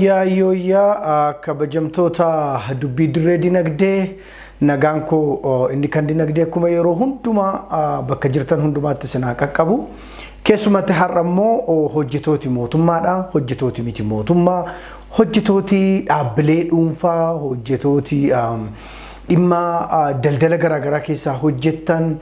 Yooyaa kabajamtoota dubbii dirree dinagdee nagaan koo inni kan dinagdee akkuma yeroo hundumaa bakka jirtan hundumaatti sinaa qaqqabu keessumatti har'a immoo hojjetooti mootummaadha hojjetooti miti mootummaa hojjetooti dhaabbilee dhuunfaa hojjetooti dhimma daldala garaagaraa keessaa hojjettan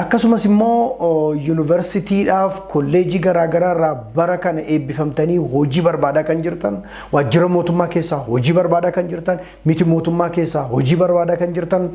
akkasumas immoo yuunivarsiitiidhaaf kolleejii garaagaraa irraa bara kana eebbifamtanii hojii barbaadaa kan jirtan waajjira mootummaa keessaa hojii barbaadaa kan jirtan miti mootummaa keessaa hojii barbaadaa kan jirtan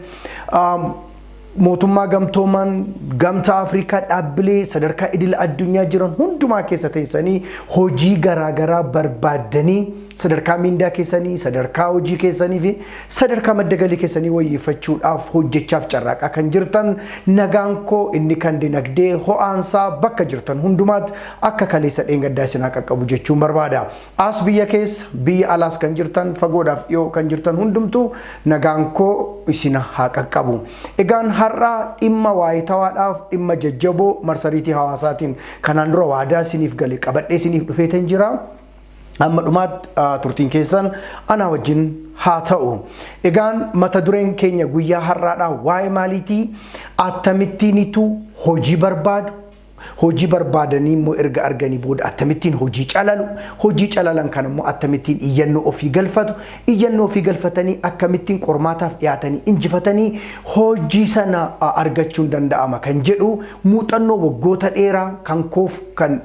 mootummaa gamtooman gamtaa Afrikaa dhaabbilee sadarkaa idil addunyaa jiran hundumaa keessa teessanii hojii garaagaraa barbaadanii sadarkaa mindaa keessanii sadarkaa hojii keessanii fi sadarkaa madda galii keessanii wayyeeffachuudhaaf hojjechaaf carraaqaa kan jirtan nagaan koo inni kan dinagdee ho'aansaa bakka jirtan hundumaatti akka kaleessa dheengaddaa isinaa qaqqabu jechuun barbaada. As biyya keessa biyya alaas kan jirtan fagoodhaaf dhiyoo kan jirtan hundumtuu nagaan koo isina haa qaqqabu. Egaan har'aa dhimma waayitawaadhaaf dhimma jajjaboo marsariitii hawaasaatiin kanaan dura waadaa isiniif galee qabadhee isiniif dhufeetan jira. Amma dhumaat turtiin keessan ana wajjin haa ta'u. Egaan mata dureen keenya guyyaa har'aadhaa waa'ee maaliitii akkamittiinitu hojii barbaadu hojii barbaadanii immoo erga arganii booda akkamittiin hojii calalan kan immoo akkamittiin iyyannoo ofii galfatu iyyannoo ofii galfatanii akkamittiin qormaataaf dhiyaatanii injifatanii hojii sana argachuun danda'ama kan jedhu muuxannoo waggoota dheeraa kan koof kan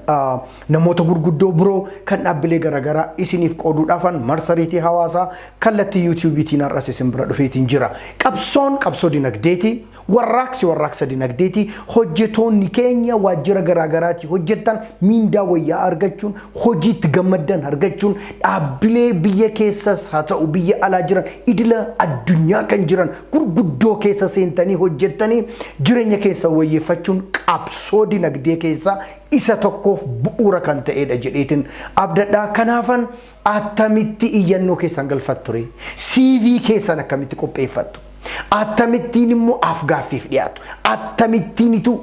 namoota gurguddoo biroo kan dhaabbilee garaagaraa isiniif qooduudhaafan marsariitii hawaasaa kallattii yuutuubiitiin har'as isin bira dhufeetiin jira. Qabsoo dinagdeeti warraaqsa dinagdeeti hojjetoonni keenya waajjira garaagaraatti hojjetan mindaa wayyaa argachuun hojiitti gammaddan argachuun dhaabbilee biyya keessas haa ta'u biyya alaa jiran idila addunyaa kan jiran gurguddoo keessa seentanii hojjettanii jireenya keessa wayyeeffachuun qabsoo dinagdee keessa isa tokkoof bu'uura kan ta'edha jedheetiin abdadhaa. Kanaafan attamitti iyyannoo keessan galfatture CV keessan akkamitti qopheeffattu akkamittiin immoo afgaaffiif dhiyaatu akkamittiinitu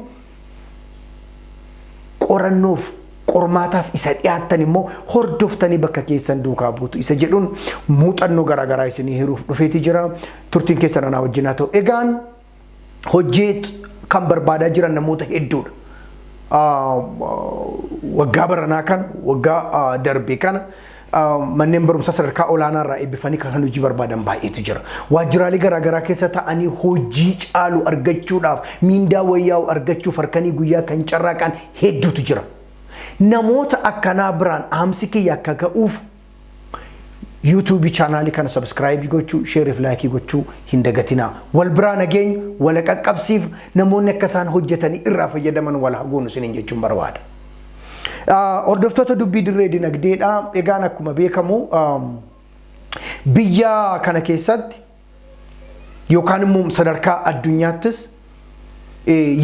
qorannoof qormaataaf isa dhiyaattan immoo hordoftanii bakka keessan duukaa buutu isa jedhuun muuxannoo garaagaraa isinii hiruuf dhufeeti jira. Turtiin keessan anaa wajjin haa ta'u. Egaan hojii kan barbaadaa jiran namoota hedduudha. Waggaa baranaa kana waggaa darbee kana manneen barumsaa sadarkaa olaanaa irraa eebbifanii kan hojii barbaadan baay'eetu jira. Waajjiraalee garaagaraa keessa ta'anii hojii caalu argachuudhaaf mindaa wayyaa'u argachuuf harkanii guyyaa kan carraaqan hedduutu jira. Namoota akkanaa biraan aamsi kiyya akka ga'uuf YouTube channel kana subscribe gochuu share fi like gochuu hin dagatinaa. Wal biraa nageenya wal qaqqabsiif namoonni akka isaan hojjetanii irraa fayyadaman wal haguunu isiniin jechuun barbaada. Hordoftoota dubbii dirree dinagdeedha. Egaan akkuma beekamu biyya kana keessatti yookaan immoo sadarkaa addunyaattis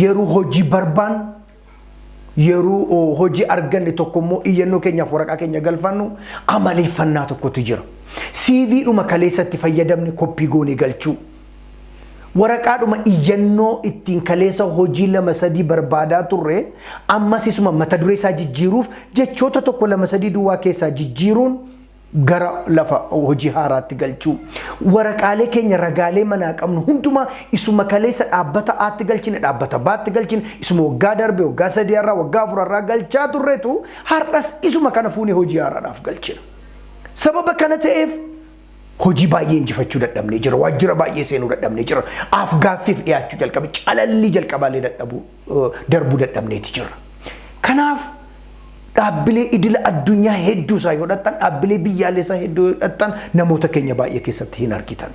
yeroo hojii barbaan yeroo hojii arganne tokko immoo iyyannoo keenyaaf waraqaa keenya galfannu amaleeffannaa tokkotu jira. CV dhuma kaleessatti fayyadamne koppii goonee galchuu waraqaadhuma iyyannoo ittiin kaleessa hojii lama sadii barbaadaa turre ammas isuma mata duree isaa jijjiiruuf jechoota tokko lama sadii duwwaa keessaa jijjiiruun gara lafa hojii haaraatti galchuu waraqaalee keenya ragaalee manaa qabnu hundumaa isuma kaleessa dhaabbata aatti galchine dhaabbata baatti galchine isuma waggaa darbe waggaa sadii irraa waggaa afur irraa galchaa turreetu har'as isuma kana fuunee hojii haaraadhaaf galchina. Sababa kana ta'eef hojii baay'ee injifachuu dadhabnee jira. Waajjira baay'ee seenuu dadhabnee jira. Afgaaffiif dhiyaachuu jalqabe calallii jalqabaalee darbuu dadhabneeti jira. Kanaaf dhaabbilee idila addunyaa hedduu isaa yoo dhattan dhaabbilee biyyaalessaa hedduu yoo dhattan namoota keenya baay'ee keessatti hin argitan.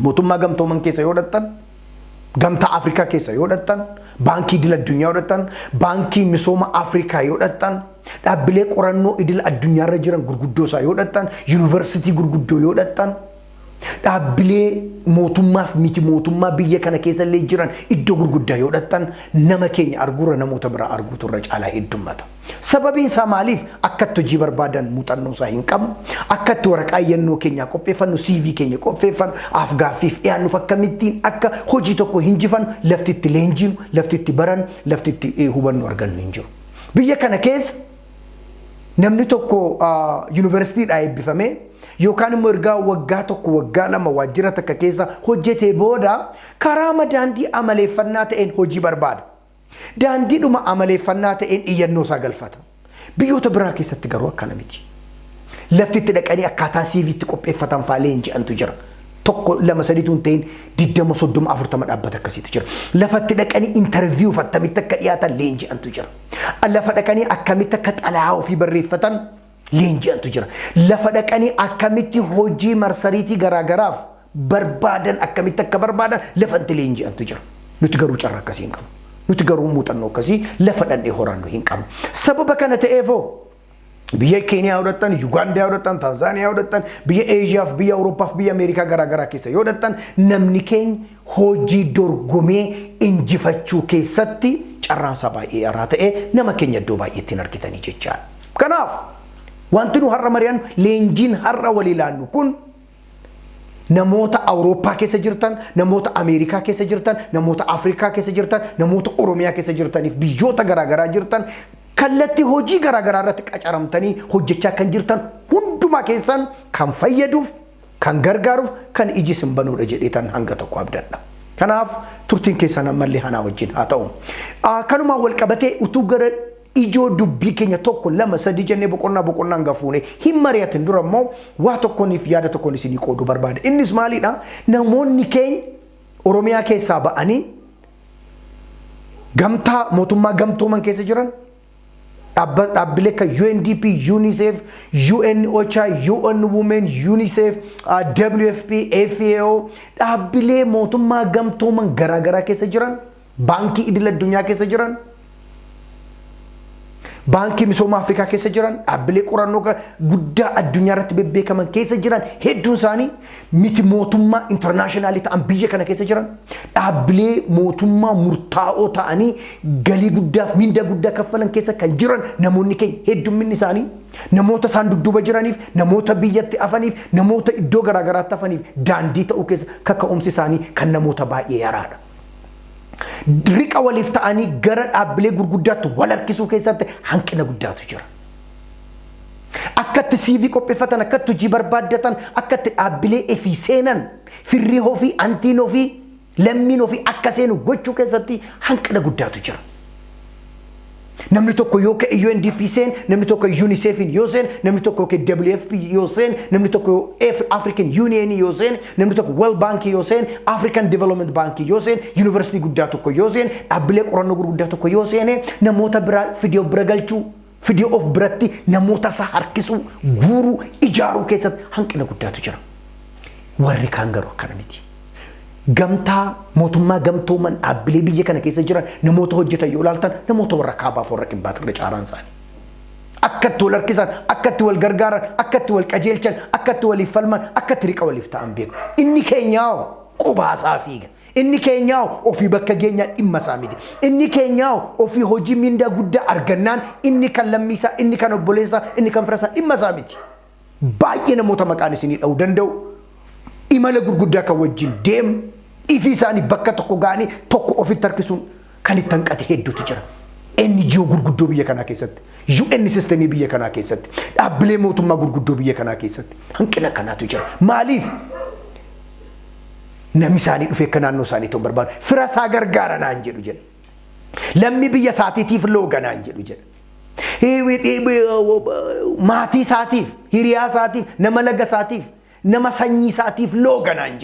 Mootummaa gamtooman keessa yoo dhattan gamtaa Afrikaa keessa yoo dhattan baankii idila addunyaa yoo dhattan baankii misooma Afrikaa yoo dhattan dhaabbilee qorannoo idila addunyaarra jiran gurguddoo isaa yoo dhattan yuunivarsiitii gurguddoo yoo dhattan dhaabbilee mootummaaf miti mootummaa biyya kana keessa illee jiran iddoo gurguddaa yoo dhattan nama keenya arguurra namoota biraa arguutu irra caalaa heddummata. Sababiin isaa maaliif akkatti hojii barbaadan muuxannoo isaa hin qabu, akkatti waraqaa yennoo keenya qopheeffannu, CV keenya qopheeffannu, afgaaffiif dhiyaannuuf akkamittiin akka hojii tokko hinjifannu, lafti itti leenjinu, lafti itti baran, lafti itti hubannu argannu hin jiru. Biyya kana keessa namni tokko yuunivarsiitiidhaa eebbifamee yookaan immoo ergaa waggaa tokko waggaa lama waajjira takka keessa hojjetee booda karaa daandii amaleeffannaa ta'een hojii barbaada. Daandiidhuma amaleeffannaa ta'een iyyannoo isaa galfata. Biyyoota biraa keessatti garuu akkana miti. Lafti itti dhaqanii akkaataa CV itti qopheeffatan fa'aa leenji'antu jira. Tokko lama sadiituun ta'in 20 30 40 dhaabbata akkasiitu jira. Lafatti dhaqanii interview fattamitti akka dhiyaatan leenji'antu jira. Lafa dhaqanii akkamitti akka xalayaa ofii barreeffatan leenji'antu jira. Lafa dhaqanii akkamitti hojii marsariitii garaagaraaf barbaadan akkamitti akka barbaadan lafatti leenji'antu jira. Nuti garuu carraa akkasii hin qabnu. Nuti garuu muuxannoo akkasii lafa dhannee horaannu hin qabnu. Sababa kana ta'eefoo biyya Keeniyaa hodhattan, Yugaandaa hodhattan, Tanzaaniyaa hodhattan, biyya Eeshiyaaf, biyya Awuroopaaf, biyya Ameerikaa garaagaraa keessa yoo hodhattan namni keenya hojii dorgomee injifachuu keessatti carraansaa baay'ee haraa ta'ee nama keenya iddoo baay'eetti hin argitanii jechaadha. Kanaaf wanti nu har'a mari'annu leenjiin har'a wal ilaannu kun namoota Awurooppaa keessa jirtan, namoota Ameerikaa keessa jirtan, namoota Afrikaa keessa jirtan, namoota Oromiyaa keessa jirtaniif biyyoota garaagaraa jirtan kallattii hojii garaagaraa irratti qacaramtanii hojjechaa kan jirtan hundumaa keessan kan fayyaduuf, kan gargaaruuf, kan iji isin banuudha jedheetan hanga tokko abdadha. Kanaaf turtiin keessan ammallee hanaa wajjin haa ta'u. Kanumaan wal qabatee utuu gara ijoo dubbii keenya tokko lama sadii jennee boqonnaan gafuune hin mari'atin dura immoo waa tokkoniif yaada tokkon isinii qooduu barbaada. Innis maalidha? Namoonni keenya Oromiyaa keessaa ba'anii gamtaa mootummaa gamtooman keessa jiran dhaabbilee akka UNDP, UNICEF, UN OCHA, UN Women, UNICEF, WFP, FAO dhaabbilee mootummaa gamtooman garaagaraa keessa jiran, baankii idil addunyaa keessa jiran, baankii misooma Afrikaa keessa jiran, dhaabbilee qorannoo guddaa addunyaa irratti bebbeekaman keessa jiran hedduun isaanii miti mootummaa intarnaashinaali ta'an biyya kana keessa jiran, dhaabbilee mootummaa murtaa'oo ta'anii galii guddaaf mindaa guddaa kaffalan keessa kan jiran namoonni keenya heddumminni isaanii namoota isaan dudduuba jiraniif, namoota biyyatti afaniif, namoota iddoo garaagaraatti afaniif daandii ta'uu keessa kaka'umsi isaanii kan namoota baay'ee yaraadha. Riqa waliif ta'anii gara dhaabbilee gurguddaatti wal harkisuu keessatti hanqina guddaatu jira. Akkatti CV qopheeffatan, akkatti hojii barbaaddatan, akkatti dhaabbilee ofii seenan, firrii ofii, antiin ofii, lammiin ofii akka seenu gochuu keessatti hanqina guddaatu jira. Namni tokko yoo ka'e UNDP seen, namni tokko UNICEF yoo seen, namni tokko ka'e WFP yoo seen, namni tokko African Union yoo seen, namni tokko World Bank yoo seen, African Development Bank yoo seen, University guddaa tokko yoo seen, dhaabbilee qorannoo gurguddaa tokko yoo seen, namoota biraa fidee bira galchuu, fidee of biratti namoota isaa harkisuu, guuruu, ijaaruu keessatti hanqina guddaatu jira. Warri kaan garuu akkana miti. Gamtaa mootummaa gamtooman dhaabbilee biyya kana keessa jiran namoota hojjetan yoo ilaaltan namoota warra kaabaaf warra kibbaatu irra caaraan isaanii. Akkatti wal harkisan, akkatti wal gargaaran, akkatti wal qajeelchan, akkatti waliif falman, akkatti riqa waliif ta'an beeku. Inni keenyaa qubaasaa fiiga. Inni keenyaa ofii bakka geenyaa dhimma isaa miti. Inni keenyaa ofii hojii mindaa guddaa argannaan inni kan lammiisaa, inni kan obboleessaa, inni kan firasaa dhimma isaa miti. Baay'ee namoota maqaan isinii dha'uu danda'u. Imala gurguddaa kan wajjin deemu. Ifi isaanii bakka tokko ga'anii tokko ofitti harkisuun kan itti hanqate hedduutu jira. NGO gurguddoo biyya kanaa keessatti, UN sistemii biyya kanaa keessatti, dhaabbilee mootummaa gurguddoo biyya kanaa keessatti hanqina kanaatu jira. Maaliif? Namni isaanii dhufee akka naannoo isaanii ta'uu barbaadu. Fira isaa gargaara naan jedhu jedha. Lammii biyya isaatiitiif looga naan jedhu jedha. Maatii isaatiif, hiriyaa isaatiif, nama laga isaatiif, nama sanyii isaatiif looga naan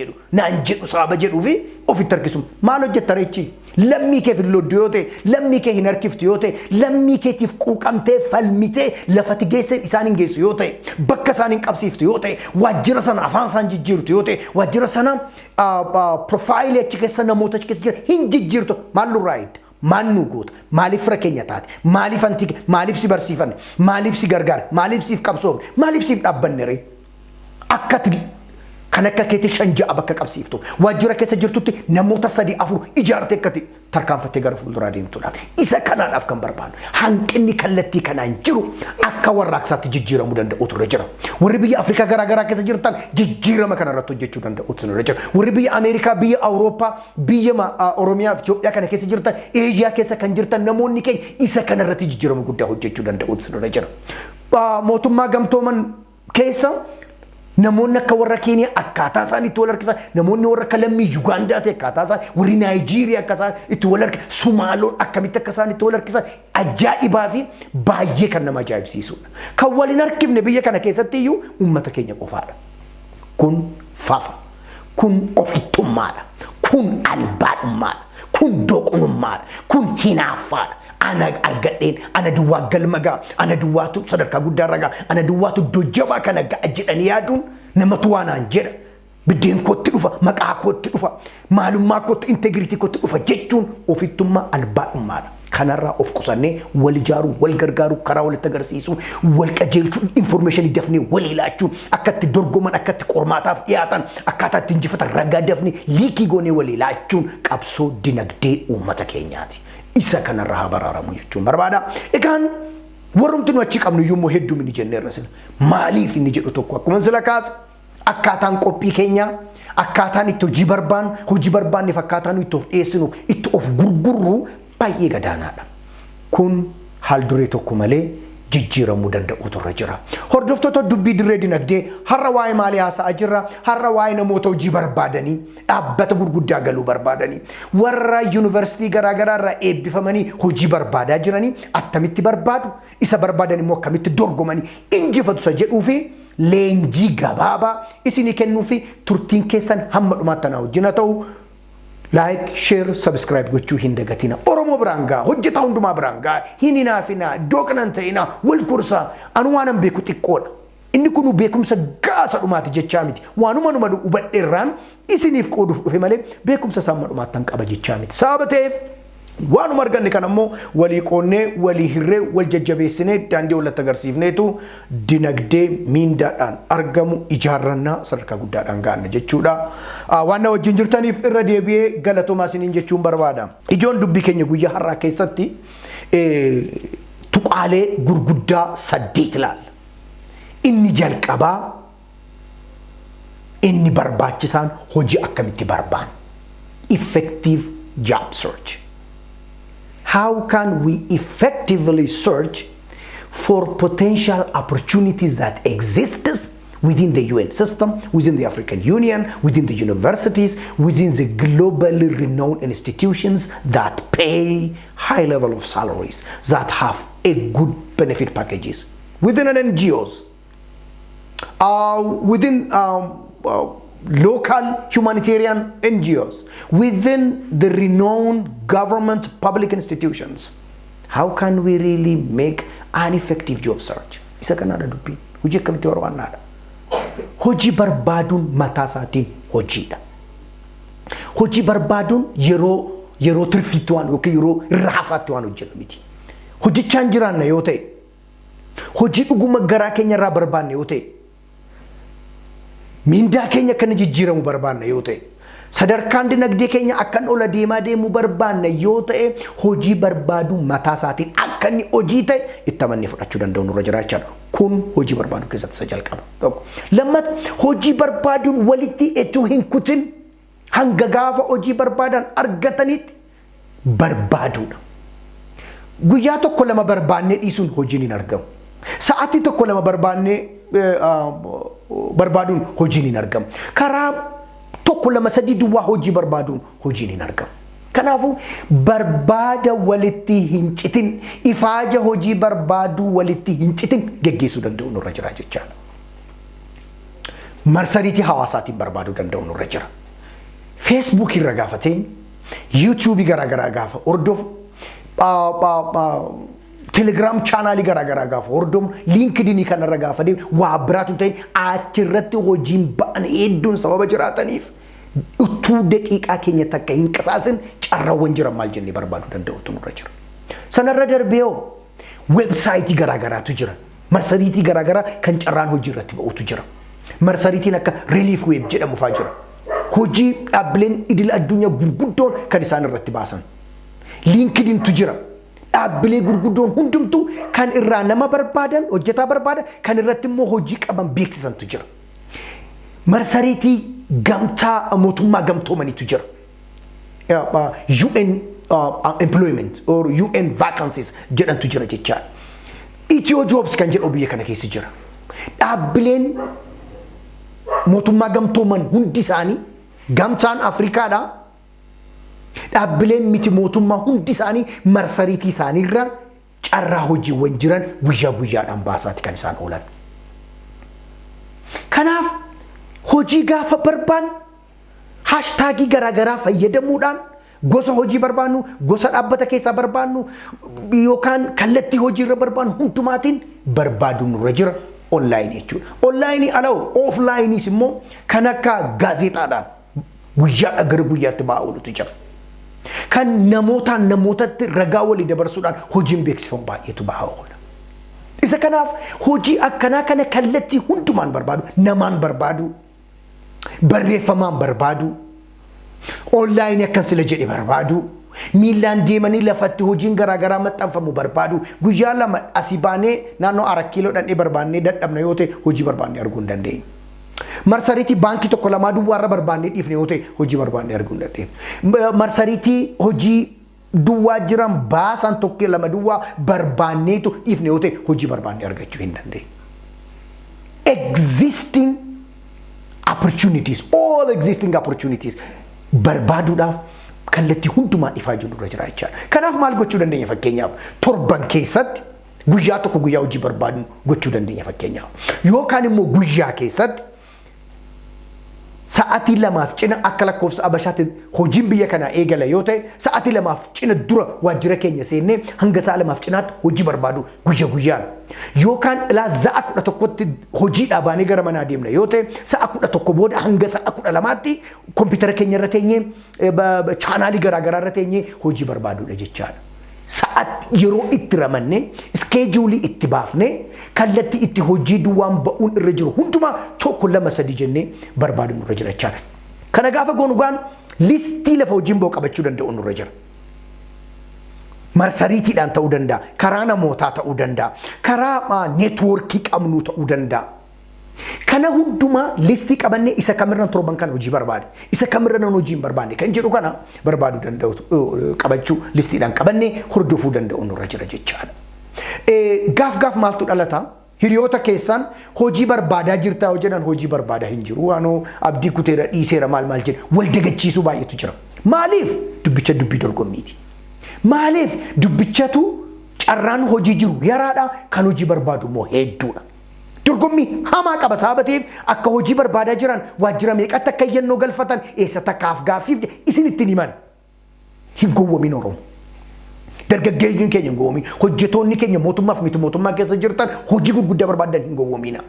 jedhu sababa jedhuu fi ofitti harkisuun maal hojjetta reechi? Lammii kee fillooddu yoo ta'e, lammii kee hin harkiftu yoo ta'e, lammii keetiif quuqamtee falmitee lafati geessee isaan hin geessu yoo ta'e, bakka isaan hin qabsiiftu yoo ta'e, waajjira sana afaan isaan jijjiirtu yoo ta'e, waajjira sana profaayilii achi keessa namoota achi keessa jiran hin jijjiirtu maal nurraa hidda? Maal nu goota? Maaliif fira keenya taate? Maaliif anti? Maaliif si barsiifanne? Maaliif si gargaare? Maaliif siif qabsoofne? Maaliif siif dhaabbanne ree? Akkati Kan akka keetti shan ja'a bakka qabsiiftu. Waajjira keessa jirtutti namoota 3-4 ijaartee akkati tarkaanfattee gara fuulduraa deemtuudhaaf. Isa kanaadhaaf kan barbaadu. Hanqinni kallattii kanaan jiru akka warraaqsaatti jijjiiramuu danda'utu irra jira. Warri biyya Afrikaa garaagaraa keessa jirtan jijjiirama kanarratti hojjechuu danda'utu irra jira. Warri biyya Ameerikaa, biyya Awurooppaa, biyya Oromiyaa fi Itoophiyaa kana keessa jirtan, Eeshiyaa keessa kan jirtan namoonni keenya isa kanarratti jijjiirama guddaa hojjechuu danda'utu irra jira. Mootummaa gamtooman keessa namoonni akka warra Keeniyaa akkaataa isaan itti wal harkisan, namoonni warra akka lammii Yugaandaa ta'e akkaataa isaan, warri Naayijeeriyaa akka isaan itti wal harkisan, Sumaaloon akkamitti akka isaan itti wal harkisan ajaa'ibaa fi baay'ee kan nama ajaa'ibsiisudha. Kan waliin harkifne biyya kana keessatti iyyuu uummata keenya qofaadha. Kun fafa, kun ofittummaadha, kun albaadhummaadha, kun doqonummaadha, kun hinaaffaadha. Ana argadheen, ana duwwaa galmagaa, ana duwwaatu sadarkaa guddaa ragaa, ana duwwaatu dojjabaa kana ga'a jedhanii yaaduun namatu waan aan jedha. Biddeen kootti dhufa, maqaa kootti dhufa, maalummaa kootti, integriitii kootti dhufa jechuun ofittummaa albaadhummaadha. Kanarraa of qusannee wal ijaaruu, wal gargaaruu, karaa walitti agarsiisuu, wal qajeelchuu, information dafnee wal ilaachuu, akkatti dorgoman, akkatti qormaataaf dhiyaatan, akkaataa itti injifatan ragaa dafnee liikii goonee wal ilaachuun qabsoo dinagdee uummata keenyaati. Isa kanarraa haa baraaramu jechuun barbaada. Egaan warrumti nu achi qabnu iyyuu immoo hedduu inni jenneerra sila. Maaliif inni jedhu tokko akkuma sila kaasa akkaataan qophii keenyaa, akkaataan itti hojii barbaanneef akkaataan itti of dhiyeessinu, itti of gurgurru baay'ee gadaanaadha. Kun haal duree tokko malee jijjiiramuu danda'utu irra jira. Hordoftoota dubbii dirree dinagdee har'a waa'ee maalii haasa'aa jirra? Har'a waa'ee namoota hojii barbaadanii, dhaabbata gurguddaa galuu barbaadanii, warra yuunivarsiitii garaagaraa irraa eebbifamanii hojii barbaadaa jiranii attamitti barbaadu, isa barbaadan immoo akkamitti dorgomanii injifatu isa jedhuu fi leenjii gabaabaa isinii kennuu fi turtiin keessan hamma dhumaatti na wajjin haa ta'u. Like, share, subscribe gochuu hin dagatina. Oromoo biraan gaa, hojjetaa hundumaa biraan gaa, hin hinaafinaa, dooqnan ta'inaa, wal kursaa, anu waanan beeku xiqqoodha. Inni kun beekumsa gaasa dhumaati jechaa miti. Waanuma numa hubadheerraan isiniif qooduuf dhufe malee beekumsa samma dhumaattan qaba jechaa miti. Sababa ta'eef waanuma arganne kan ammoo walii qoonnee, walii hirree, wal jajjabeessinee daandii walitti agarsiifneetu dinagdee miindaadhaan argamu ijaarrannaa sadarkaa guddaadhaan gaanna jechuudha. Waan na wajjin jirtaniif irra deebi'ee galatoomaa isiniin jechuun barbaada. Ijoon dubbii keenya guyyaa har'aa keessatti tuqaalee gurguddaa 8 ilaalla. Inni jalqabaa inni barbaachisaan hojii akkamitti barbaan. Effective job search. How can we effectively search for potential opportunities that exist within the UN system, within the African Union, within the universities, within the globally renowned institutions that pay high level of salaries, that have a good benefit packages, within an NGOs, within local humanitarian NGOs, within the renowned government public institutions. How can we really make an effective job search? Isa kanada dubbiin. Hojii akkamitti barbaannaadha. Hojii barbaaduun mataa isaatiin hojiidha. Hojii barbaaduun yeroo tirfiitti waan yookiin yeroo raafaatti waan hojjennu miti. Hojichaan jiraanna yoo ta'e, hojii dhuguma garaa keenya irraa barbaanne yoo ta'e, mindaa keenya kan jijjiiramu barbaanna yoo ta'e, sadarkaan dinagdee keenya akkan ola deemaa deemuu barbaanna yoo ta'e, hojii barbaaduu mataa isaatiin akka inni hojii ta'e itti amannee fudhachuu danda'u nurra jiraachaadha. Kun hojii barbaaduu keessatti isa jalqaba. Lammata hojii barbaaduun walitti echuu hin kutin hanga gaafa hojii barbaadan argatanitti barbaaduudha. Guyyaa tokko lama barbaannee dhiisuun hojiin hin argamu. Sa'aatii tokko lama barbaannee barbaaduun hojiin hin argamu. Karaa tokko lama sadii duwwaa hojii barbaaduun hojiin hin argamu. Kanaafuu barbaada walitti hin citin, ifaaja hojii barbaaduu walitti hin citin geggeessuu danda'u nurra jira jechaadha. Marsariitii hawaasaatiin barbaaduu danda'u nurra jira. Facebook irra gaafateen, YouTube garaagaraa gaafa hordofu, Telegram channel garaagaraa gaafa hordomu, LinkedIn kanarra gaafa deemu, waa biraatu ta'e achirratti hojiin ba'an hedduun sababa jiraataniif utuu daqiiqaa keenya takka hin qisaasin carraawwan jiran maal jennee barbaaduu danda'utu nurra jira. Sanarra darbee websaayitii garaagaraatu jira. Marsariitii garaagaraa kan carraan hojii irratti ba'utu jira. marsariitiin akka relief web jedhamu fa'aa jira. Hojii dhaabbileen idil addunyaa gurguddoon kan isaan irratti baasan. LinkedIntu jira. Dhaabbilee gurguddoon hundumtu kan irraa nama barbaadan, hojjetaa barbaadan, kan irratti immoo hojii qaban beeksisantu jira. Marsariitii gamtaa mootummaa gamtoomaniitu jira. UN employment or UN vacancies jedhantu jira jechaadha. Ethio Jobs kan jedhu biyya kana keessa jira. Dhaabbileen mootummaa gamtooman hundi isaanii gamtaan Afrikaadha. Dhaabbileen miti mootummaa hundi isaanii marsariitii isaaniirra carraa hojiiwwan jiran guyyaa guyyaadhaan baasaati kan isaan oolan. Kanaaf hojii gaafa barbaannu haashtaagii garaagaraa fayyadamuudhaan gosa hojii barbaannu, gosa dhaabbata keessaa barbaannu yookaan kallattii hojiirra barbaannu hundumaatiin barbaaduun nurra jira online jechuudha. Online alaa'u offlineis immoo kan akka gaazexaadhaan guyyaadhaa gara guyyaatti ba'aa oolutu jira. Kan namootatti ragaa walii dabarsuudhaan hojiin beeksifamu baay'eetu ba'aa oola. Isa kanaaf hojii akkanaa kana kallattii hundumaan barbaadu, namaan barbaadu, barreeffamaan barbaadu, online akkan sila jedhe barbaadu, miilaan deemanii lafatti hojiin garaagaraa maxxanfamu barbaadu, guyyaa lama asii baanee naannoo 4 kiiloo dhandhee barbaannee dadhabna yoo ta'e hojii barbaannee arguu hin dandeenyu. Marsariitii baankii tokko lamaa duwwaarra barbaannee dhiifne yoo ta'e hojii barbaannee arguu hin dandeenyu. Marsariitii hojii duwwaa jiran baasan tokko lama duwwaa barbaanneetu dhiifne yoo ta'e hojii barbaannee argachuu hin dandeenyu. Existing opportunities, all existing opportunities barbaaduudhaaf kallattii hundumaan ifaa jiru irra jira jechaadha. Kanaaf maal gochuu dandeenya fakkeenyaaf torban keessatti guyyaa tokko guyyaa hojii barbaadnu gochuu dandeenya fakkeenyaaf. Yookaan immoo guyyaa keessatti sa'aatii lamaaf cina akka lakkoofsa Abashaatti hojiin biyya kanaa eegala yoo ta'e sa'aatii lamaaf cina dura waajjira keenya seennee hanga sa'a lamaaf cinaatti hojii barbaadu guyyaa guyyaan. Yookaan ilaa sa'a 11tti hojii dhaabaanii gara manaa deemna yoo ta'e sa'a 11 booda hanga sa'a 12tti kompiitara keenya irra teenyee chaanaalii garaagaraa irra teenyee hojii barbaaduudha jechaadha. Sa'aat yeroo itti ramanne iskeejuulii itti baafne kallattii itti hojii duwwaan ba'uun irra jiru hundumaa tokko lama sadii jennee barbaadu nurra jira jechaadha. Kana gaafa goonugaan listii lafa hojiin ba'u qabachuu danda'u nurra jira. Marsariitiidhaan ta'uu danda'a, karaa namootaa ta'uu danda'a, karaa neetwoorkii qabnu ta'uu danda'a. Kana hundumaa listii qabannee isa kamirran torban kana hojii barbaade, isa kamirran hojii hin barbaanne kan jedhu kana barbaaduu danda'u qabachuu listiidhaan qabannee hordofuu danda'u nurra jira jechaadha. Gaaf maaltu dhalata? Hiriyoota keessan hojii barbaadaa jirtaa yoo jedhan hojii barbaadaa hin jiru. Waanoo abdii kuteera dhiiseera maal jedha wal dagachiisuu baay'eetu jira. Maaliif? Dubbicha dubbii dorgommiiti. Maaliif? Dubbichatu carraan hojii jiru yaraadha, kan hojii barbaadu immoo hedduudha. Dorgommii hamaa qaba sabateef akka hojii barbaadaa jiran waajjira meeqatti akka iyyannoo galfatan eessatti akka gaaffiif isin ittiin himan hin gowwoomin Oromoo. Dargaggeeyyiin keenya hin gowwoomin, hojjetoonni keenya mootummaaf miti mootummaa keessa jirtan hojii gurguddaa barbaadan hin gowwoomina.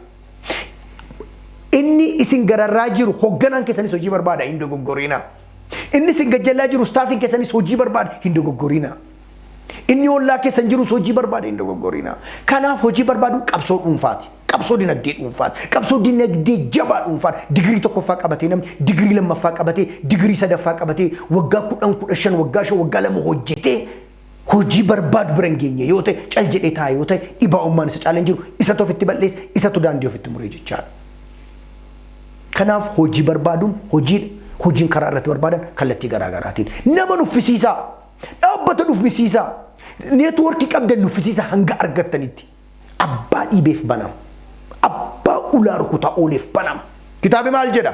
Inni isin gararraa jiru hoogganaan keessanis hojii barbaada hin dogoggorina. Inni isin gajjallaa jiru staafiin keessanis hojii barbaada hin dogoggorina. Inni ollaa keessan jirus hojii barbaada hin dogoggorina. Kanaaf hojii barbaadu qabsoo dhuunfaati. Qabsoo dinagdee dhuunfaati. Qabsoo dinagdee jabaa dhuunfaati. Digirii tokkoffaa qabatee namni digirii lammaffaa qabatee digirii sadaffaa qabatee waggaa 10 waggaa 5 waggaa 2 hojjetee hojii barbaadu bira hin geenye yoo ta'e cal jedhee taa'e yoo ta'e dhibaa'ummaan isa caalaan jiru isa ofitti balleessa isatu daandii ofitti muree jechaadha. Kanaaf hojii barbaaduun hojiin karaa irratti barbaadan kallattii garaagaraatiin nama nuffisiisaa, dhaabbata nuffisiisaa, neetwoorkii qabdan nuffisiisaa hanga argattanitti abbaa dhiibeef banama. Abbaa ulaa rukutaa ooleef banama. Kitaabi maal jedha?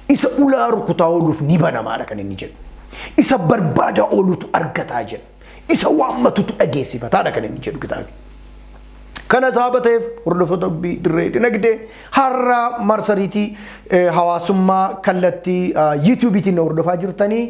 Isa ulaa rukutaa ooluuf ni banamaadha kan inni jedhu. Isa barbaadaa oolutu argataa jedha. Isa waammatutu dhageessifataadha kan inni jedhu kitaabi. Kana sabateef hordoftoota dirree dinagdee har'a marsariitii hawaasummaa kallattii yuutuubiitiin hordofaa jirtanii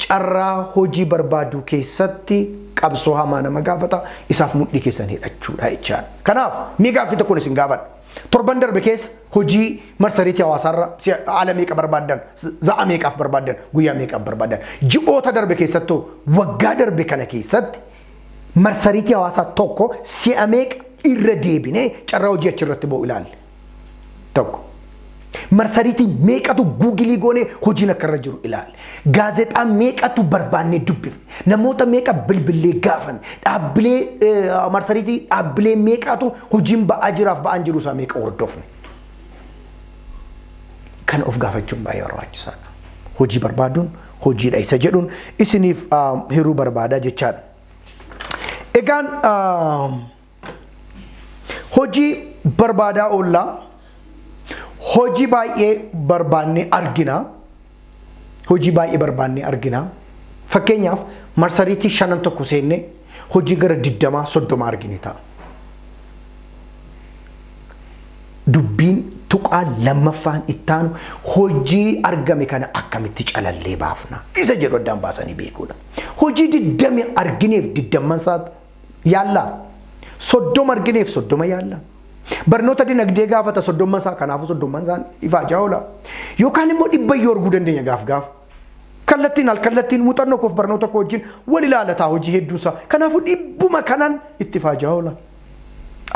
carraa hojii barbaaduu keessatti qabsoo hamaa nama gaafata isaaf mudhii keessan hidhachuudha jechaadha. Kanaaf mi gaaffii tokkoon isin gaafadha. Torban darbe keessa hojii marsariitii hawaasaarra haala meeqa barbaadan, za'a meeqaaf barbaadan, guyyaa meeqaaf barbaadan. Ji'oota darbe keessattuu waggaa darbe kana keessatti marsariitii hawaasaa tokko si'a meeqa irra deebinee carraa hojii achirratti ba'u ilaalle. Tokko. marsariitii meeqatu guugilii goonee hojiin akka irra jiru ilaali. Gaazexaa meeqatu barbaannee dubbifne. Namoota meeqa bilbilee gaafan. Dhaabbilee marsariitii dhaabbilee meeqatu hojiin ba'aa jiraaf ba'aan jiru isaa meeqa hordofne. Kan of gaafachuun baay'ee barbaachisaadha. Hojii barbaaduun hojiidha isa jedhuun isiniif hiruu barbaadaa jechaadha. Egaan hojii barbaadaa oollaa hojii baay'ee barbaannee argina. Hojii baay'ee barbaannee argina. Fakkeenyaaf marsariitii 5 tokko seenne hojii gara 20 30 argine ta'a. Dubbiin tuqaa lammaffaan ittaanu hojii argame kana akkamitti calallee baafna isa jedhu addaan baasanii beekuudha. Hojii 20 argineef 20 saat yaalla 30 argineef 30 yaalla. Barnoota dinagdee gaafata 30 saa kanaafuu 30 saan ifaa jaawla yookaan immoo 100 arguu dandeenya gaaf kallattiin al kallattiin muuxannoo koof barnoota koo wajjin wal ilaalataa hojii hedduusaa kanaafuu 100 kanan itti ifaa jaawla.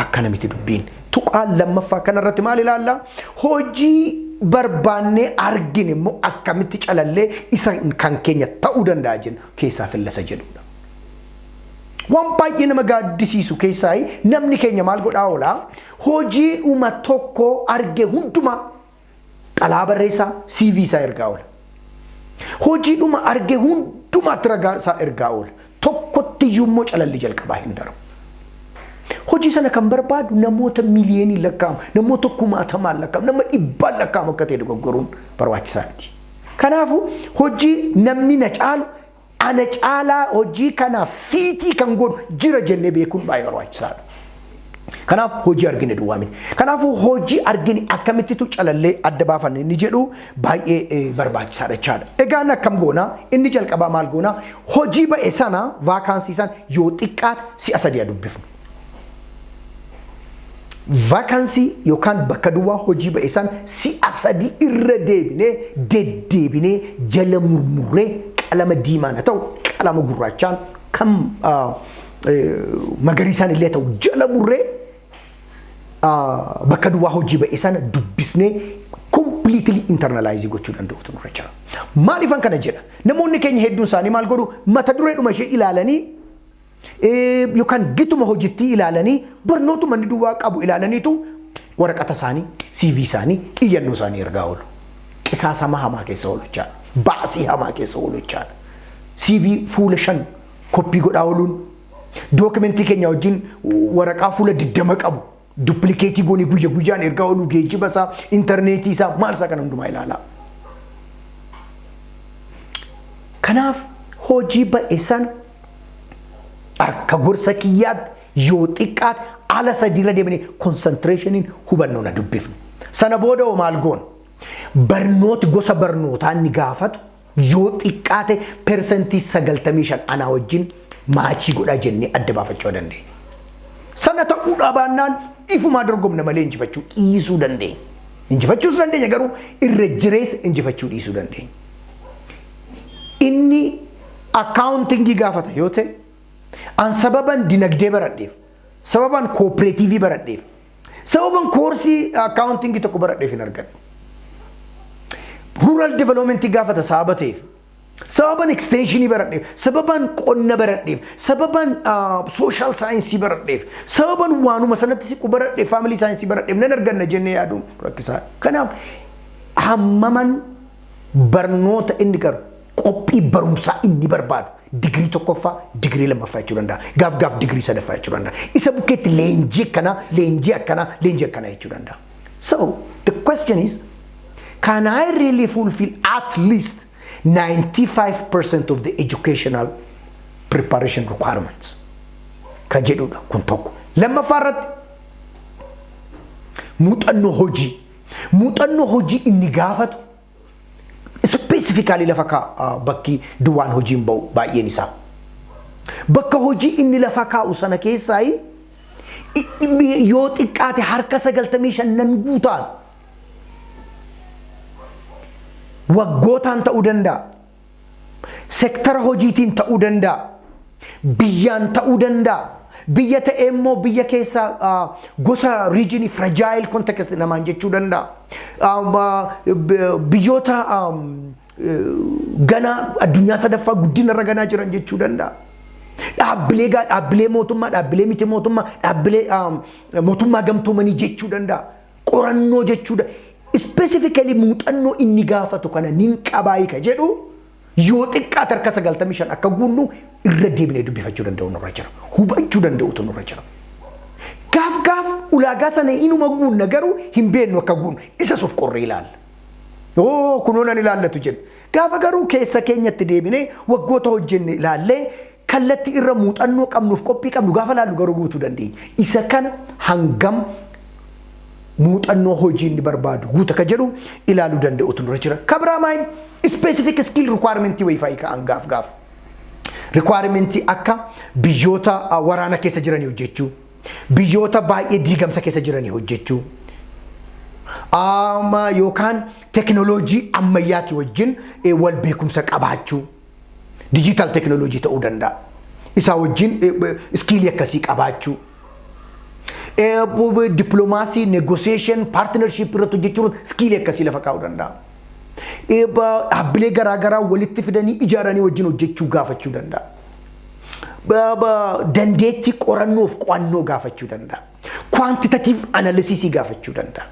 Akkana miti dubbiin tuqaa lammaffaa kanarratti maal ilaalla hojii barbaannee argine immoo akkamitti calallee isa kan keenya ta'uu danda'a jenna keessaa fillasa jedhudha. Waan baay'ee nama gaaddisiisu keessaa namni keenya maal godhaa oola hojii uma tokko arge hunduma xalaa barreessaa CV isaa ergaa oola. Hojii dhuma arge hunduma ragaa isaa ergaa oola. Tokkotti iyyuu immoo calalli jalqabaa hin darbu. Hojii sana kan barbaadu namoota miliyoonii lakkaa'amu, namoota kumaatamaan lakkaa'amu, nama dhibbaan lakkaa'amu akka ta'e dogoggoruun barbaachisaa miti. Kanaafuu hojii namni na caalu ana caalaa hojii kana fiitii kan godhu jira jennee beekuun baay'ee barbaachisaadha. Kanaaf hojii argine duwwaa miti. Kanaafuu hojii argine akkamittitu calallee adda baafanne inni jedhu baay'ee barbaachisaadha jechaadha. Egaan akkam goona inni jalqabaa maal goona hojii ba'e sana vaakaansii sana yoo xiqqaate si'a 3 dubbifnu. Vaakaansii yookaan bakka duwwaa hojii ba'e sana si'a 3 irra deddeebinee jala murmurree qalama diimaan haa ta'u qalama gurraachaan kan magariisaan illee ta'u jala murree bakka duwwaa hojii ba'e sana dubbisnee completely internalize gochuu danda'utu nurra jira. Maaliifan kana jedha namoonni keenya hedduun isaanii maal godhu mata dureedhuma ishee ilaalanii yookaan gituma hojiitti ilaalanii barnootuma inni duwwaa qabu ilaalaniitu waraqata isaanii CV isaanii iyyannoo isaanii ergaa oolu. Qisaasama hamaa keessa oolu jechaadha. Baasii hamaa keessa oolu jechaadha. CV fuula 5 koppii godhaa ooluun dookumentii keenya wajjin waraqaa fuula 20 qabu duplikeetii goonii guyya guyyaan ergaa oolu geejjiba isaa intarneetii isaa maal isaa kana hundumaa ilaalaa. Kanaaf hojii ba'e sana akka gorsa kiyyaatti yoo xiqqaate ala 3 irra deemnee konsantireeshiniin hubannoo na dubbifnu. Sana booda maal goona? Barnooti gosa barnootaa inni gaafatu yoo xiqqaate persentii 95 anaa wajjin maachii godhaa jennee adda baafachuu dandeenya. Sana ta'uu dhabaannaan ifumaa dorgomna malee injifachuu dhiisuu dandeenya. Injifachuus dandeenya garuu irra jireessa injifachuu dhiisuu dandeenya. Inni akkaawuntingii gaafata yoo ta'e an sababan dinagdee baradheef sababan kooperaatiivii baradheef sababan koorsii akkaawuntingii tokko baradheef hin argadhu. Rural developmentii gaafata sababa ta'eef sababan extensionii baradheef sababan qonna baradheef sababan social science baradheef sababan waanuma sanatti siqu baradheef family science baradheef nan arganna jennee yaaduun rakkisaa. Kanaaf hammaman barnoota inni qabu qophii barumsaa inni barbaadu digrii tokkoffaa digrii lammaffaa jechuu danda'a. Gaaf digrii sadaffaa jechuu danda'a. Isa bukkeetti leenjii akkanaa jechuu danda'a. So the question is, can I really fulfill at least 95% of the educational preparation requirements? Ka jedhudha kun tokko. Lammaffaa irratti muuxannoo hojii inni gaafatu specifically lafa bakki duwwaan hojiin ba'u baay'een isaa. Bakka hojii inni lafa kaa'u sana keessaa yoo xiqqaate harka 95 nan guutaan waggootaan ta'uu danda'a. Sektara hojiitiin ta'uu danda'a. Biyyaan ta'uu danda'a. biyya ta'e immoo biyya keessa gosa regionii fragile context namaan jechuu danda'a. Biyyoota gana addunyaa sadaffaa guddina irra ganaa jiran jechuu danda'a. Dhaabbilee mootummaa, dhaabbilee miti mootummaa, dhaabbilee mootummaa gamtoomanii jechuu danda'a. Qorannoo jechuu danda'a. Specifically muuxannoo inni gaafatu kana nin qabaayii ka jedhu yoo xiqqaate harka 95 akka guunnu irra deebinee dubbifachuu danda'u nurra jira. Hubachuu danda'utu nurra jira. Gaaf ulaagaa sana inuma guunna garuu hin beeknu akka guunnu isa suuf qorree ilaalla. Yoo kunuunan ilaallatu jenna. Gaafa garuu keessa keenyatti deebinee waggoota hojjenne ilaallee kallatti irra muuxannoo qabnuuf qophii qabnu gaafa laallu garuu guutuu dandeenya. Isa kana hangam muuxannoo hojii inni barbaadu guuta ka jedhu ilaaluu danda'utu nurra jira. Kabraa maayin specific skill requirement wayifaa ka'an gaaf. Requirement akka biyyoota waraana keessa jiranii hojjechuu, biyyoota baay'ee diigamsa keessa jiranii hojjechuu, yookaan teknooloojii ammayyaati wajjin wal beekumsa qabaachuu, digital teknooloojii ta'uu danda'a. Isaa wajjin skill akkasii qabaachuu. Diplomacy, negotiation, partnership irratti hojjechuun skill akkasii lafa kaa'uu danda'a. Dhaabbilee garaagaraa walitti fidanii ijaaranii wajjin hojjechuu gaafachuu danda'a. Dandeettii qorannoof qo'annoo gaafachuu danda'a. Quantitative analysis gaafachuu danda'a.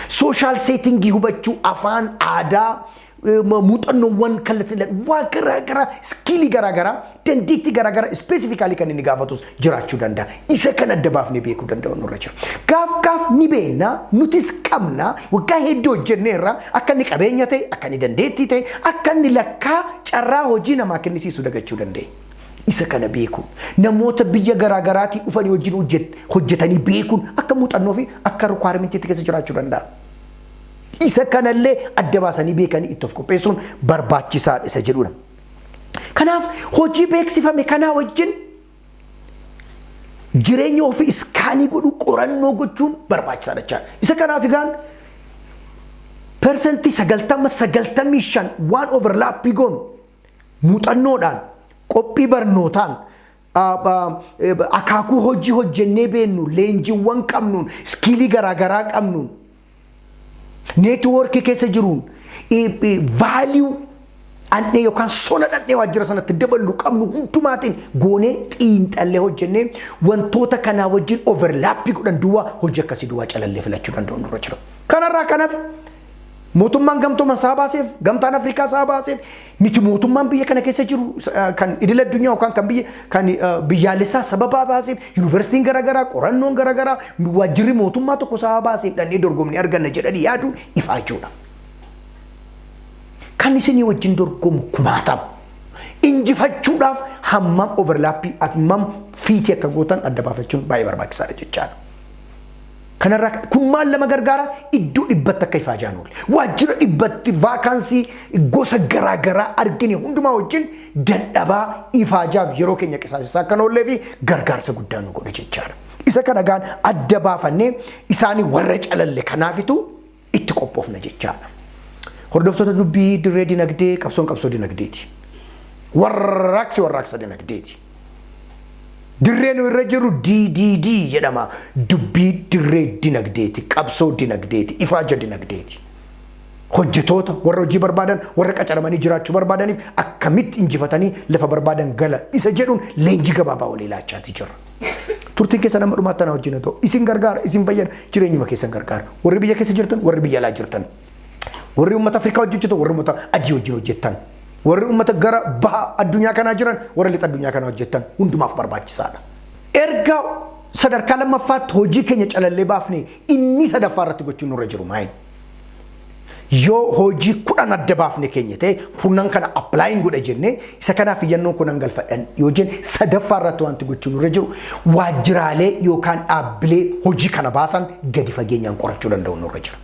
Social setting hubachuu, afaan, aadaa, muuxannoowwan kallattii waa garaagaraa, skill garaagaraa, dandeettii garaagaraa specifically kan inni gaafatus jiraachuu danda'a. Isa kan adda baafnee beekuu danda'u nurra jira. Gaaf ni beekna, nutis qabna, waggaa hedduu hojjenneerra akka inni qabeenya ta'e, akka inni dandeettii ta'e, akka inni lakkaa carraa hojii namaa kennisiisu dagachuu dandeenya. Isa kana beekuun namoota biyya garaagaraatii dhufanii wajjin hojjetanii beekuun akka muuxannoo fi akka requirementiitti keessa jiraachuu danda'a. Isa kanallee adda baasanii beekanii itti of qopheessuun barbaachisaadha isa jedhudha. Kanaaf hojii beeksifame kanaa wajjin jireenya ofii iskaanii godhu qorannoo gochuun barbaachisaadha jechaadha. Isa kanaaf egaan persentii 95 waan overlappii goonu muuxannoodhaan qophii barnootaan akaakuu hojii hojjennee beennu leenjiiwwan qabnuun skiilii garaagaraa qabnuun network keessa jiruun value anne yookaan sola dhandhee waajjira sanatti dabaluu qabnu hundumaatiin goonee xiinxallee hojjennee wantoota kanaa wajjin overlappii godhan duwwaa hojii akkasii duwwaa calallee filachuu danda'u nurra jira. Kanarraa kanaaf mootummaan gamtooma isaa baaseef gamtaan Afrikaa isaa baaseef miti mootummaan biyya kana keessa jiru kan idil addunyaa yookaan kan biyyaalessaa sababa baaseef yuunivarsiitiin garaagaraa qorannoon garaagaraa waajjirri mootummaa tokko isaa baaseef dhannee dorgomni arganna jedhanii yaadu ifaachuudha. Kan isinii wajjin dorgomu kumaatama. Injifachuudhaaf hammam overlappii hammam fiitii akka gootan adda baafachuun baay'ee barbaachisaadha jechaadha. Kanarraa kun maal lama gargaara iddoo dhibbatti akka ifaajaan oole. Waajjira dhibbatti vaakaansii gosa garaagaraa argine hundumaa wajjin dadhabaa ifaajaaf yeroo keenya qisaasisaa akka oollee fi gargaarsa guddaa nu godha jechaadha. Isa kana gaan adda baafannee isaanii warra calalle kanaafitu itti qophoofna jechaadha. Hordoftoota dubbii dirree dinagdee qabsoo dinagdeeti. Warraaqsa dinagdeeti. Dirreen irra jiru DDD jedhama. Dubbii dirree dinagdeeti, qabsoo dinagdeeti, ifaaja dinagdeeti. Hojjetoota warra hojii barbaadan, warra qacaramanii jiraachuu barbaadaniif akkamitti injifatanii lafa barbaadan gala isa jedhuun leenjii gabaabaa walii laachaati jira. Turtiin keessa nama dhumaatti na wajjin ta'u isin gargaara, isin fayyada, jireenyuma keessan gargaara. Warri biyya keessa jirtan, warri biyya alaa jirtan. Warri uummata Afrikaa hojjetan, warri uummata adii wajjin hojjetan. Warri uummata gara baha addunyaa kanaa jiran, warri lixa addunyaa kanaa hojjetan hundumaaf barbaachisaadha. Erga sadarkaa lammaffaatti hojii keenya calallee baafne inni sadaffaa irratti gochuun nurra jiru maayin. Yoo hojii 10 adda baafne keenya ta'e kurnan kana applying godha jennee isa kanaaf iyyannoon kunan galfadhan yoo jenne sadaffaa irratti wanti gochuun nurra jiru waajjiraalee yookaan dhaabbilee hojii kana baasan gadi fageenyaan qorachuu danda'u nurra jira.